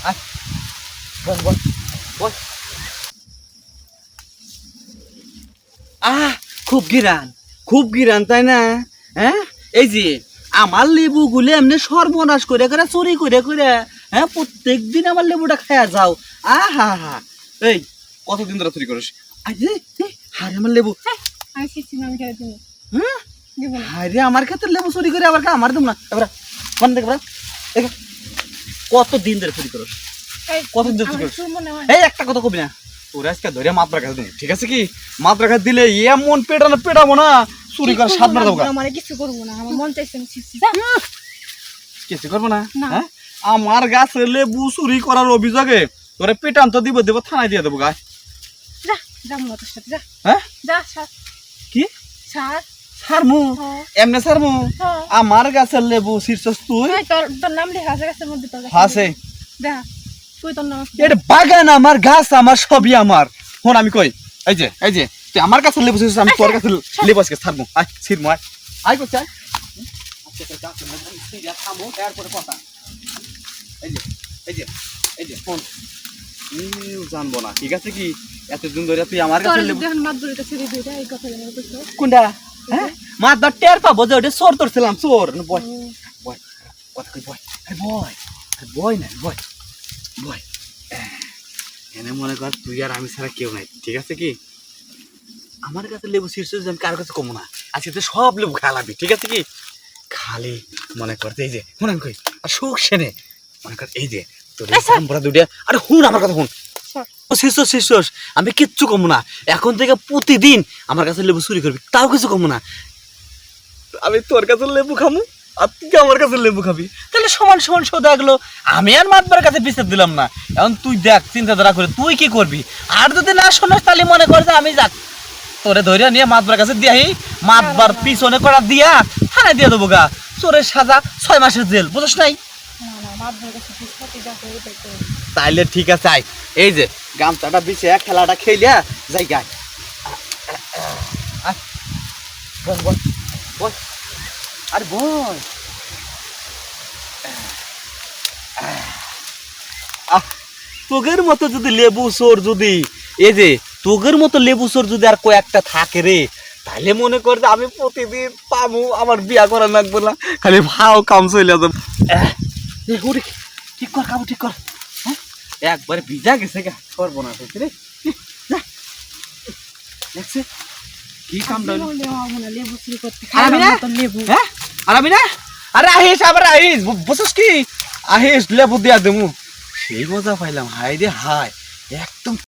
আয় বল বল বল। খুব গিরান তাই না? হ্যাঁ, এই যে আমার লেবু গুলো এমনি সর্বনাশ করে করে চুরি করে করে, হ্যাঁ প্রত্যেক দিন আমার লেবুটা খায়া যাও। আহা হা, এই কতদিন ধরে চুরি করিস? হারে আমার লেবু, আমি শিখছি না, আমি খেলে দিব হ্যাঁ দিব না। হারে আমার ক্ষেত্রে লেবু চুরি করে আবার আমার দেব না। এবার মনে দেখ কতদিন ধরে চুরি করিস? কতদিন ধরে চুরি করিস? এই একটা কথা কবি না, তোর আজকে ধরে মাত্রা কাছে দেবো, ঠিক আছে কি? মাত্রা কাছে দিলে এমন পেটাবো না, চুরি করে সাত মারা দেবো। আমার কিছু করবো না, আমার মন চাইছে আমি শিখছি। কিছু করবো না? হ্যাঁ, আমার গাছের লেবু চুরি করার অভিযোগে তোরে পেটান তো দিব থানায় দিয়ে দেবো গাছ। যা যা মো তোর সাথে যা। হ্যাঁ যা স্যার কি স্যার সারমু? এমনে সারমু? আমার গাছের লেবু শীর্ষস তুই? তোর তোর নাম লেখা আছে গাছের মধ্যে, তোর আছে দেখা তুই তোর নাম আছে। এটা বাগান আমার, গাছ আমার, সবই আমার। হন আমি কই, এই যে তুই আমার কাছে লেবু ছিড়ছিস, আমি তোর কাছে লেবু আজকে ছাড়বো। আয় ছিড়মু, আয় আয় করছে আয়। আজকে তোর গাছের লেবু ছিড়া থামো, এরপরে কথা। এই যে ফোন জানবো না, ঠিক আছে কি? এতদিন ধরে তুই আমার কাছে লেবু দেখেন মাত ধরে ছেড়ে দিই, এই কথা জানা কইছো কোনটা? হ্যাঁ মাত ধর টের পাবো যে ওটা চোর ধরছিলাম, চোর। বয় বয় কথা কই, বয় বয় না বয় বয়। এনে মনে কর তুই আর আমি ছাড়া কেউ নাই, ঠিক আছে কি? আমার কাছে লেবু শীর্ষ আমি কারোর কাছে কমো না, আজকে তো সব লেবু খালাবি, ঠিক আছে কি? খালি মনে করতে এই যে হুন আমি কই আর সুখ সেনে মনে কর এই যে তোর আমরা দুইটা। আরে হুন আমার কথা হুন, শীর্ষ আমি কিচ্ছু কমো না। এখন থেকে প্রতিদিন আমার কাছে লেবু চুরি করবি, তাও কিছু কমো না। আমি তোর কাছে লেবু খামু আর তুই আমার কাছে লেবু খাবি, তাহলে সমান সমান সোদা গেলো। আমি আর মাতবার কাছে বিচার দিলাম না। এখন তুই দেখ চিন্তাধারা করে তুই কি করবি। আর যদি না শোনাস তাহলে মনে কর যে আমি যাক তোরে ধরে নিয়ে মাতবার কাছে দিয়াহি, মাতবার পিছনে করা দিয়া থানায় দিয়ে দেবো গা। চোরের সাজা 6 মাসের জেল, বুঝছ নাই? তাইলে ঠিক আছে, আয় এই যে গামছাটা বিছে খেলাটা খেলিয়া যাই গায়। বল বল বল আর বল। তোগের মতো যদি লেবু চোর যদি এই যে তোগের মতো লেবু চোর যদি আর কয়েকটা থাকে রে, তাহলে মনে কর যে আমি প্রতিদিন পামু, আমার বিয়া করা লাগবে না, খালি ভাও কাম চলে যাবে। ঠিক কর কাবু, ঠিক কর। হ্যাঁ একবারে ভিজা গেছে গা, করবো না রে। দেখছে কি কাম লেবু চুরি করতে লেবু। হ্যাঁ আর আমি না, আরে আহিস আবার আহিস, বুঝছিস কি? আহিস লেবু দিয়া দেবো, সেই মজা পাইলাম। হাই রে হাই, একদম